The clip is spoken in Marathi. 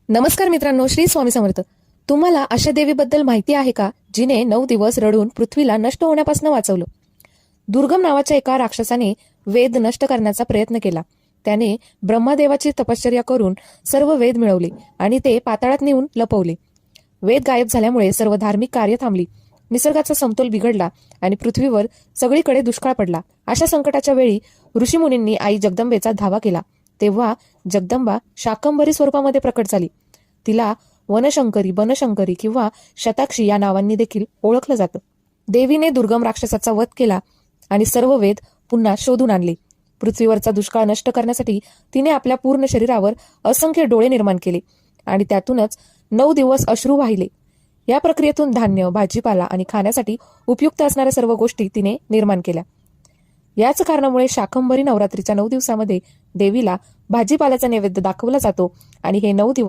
नमस्कार मित्रांनो, श्री स्वामी समर्थ. तुम्हाला अशा देवीबद्दल माहिती आहे का, जिने 9 दिवस रडून पृथ्वीला नष्ट होण्यापासून वाचवलं? दुर्गम नावाच्या एका राक्षसाने वेद नष्ट करण्याचा प्रयत्न केला. त्याने ब्रह्मदेवाची तपश्चर्या करून सर्व वेद मिळवले आणि ते पाताळात नेऊन लपवले. वेद गायब झाल्यामुळे सर्व धार्मिक कार्य थांबली. निसर्गाचा समतोल बिघडला आणि पृथ्वीवर सगळीकडे दुष्काळ पडला. अशा संकटाच्या वेळी ऋषीमुनींनी आई जगदंबेचा धावा केला. तेव्हा जगदंबा शाकंभरी स्वरूपामध्ये प्रकट झाली. तिला वनशंकरी, बनशंकरी किंवा शताक्षी या नावांनी देखील ओळखलं जातं. देवीने दुर्गम राक्षसाचा वध केला आणि सर्व वेद पुन्हा शोधून आणले. पृथ्वीवरचा दुष्काळ नष्ट करण्यासाठी तिने आपल्या पूर्ण शरीरावर असंख्य डोळे निर्माण केले आणि त्यातूनच 9 दिवस अश्रू वाहिले. या प्रक्रियेतून धान्य, भाजीपाला आणि खाण्यासाठी उपयुक्त असणाऱ्या सर्व गोष्टी तिने निर्माण केल्या. याच कारणामुळे शाकंभरी नवरात्रीच्या 9 दिवसामध्ये देवीला भाजीपाल्याचा नैवेद्य दाखवला जातो आणि हे 9 दिवस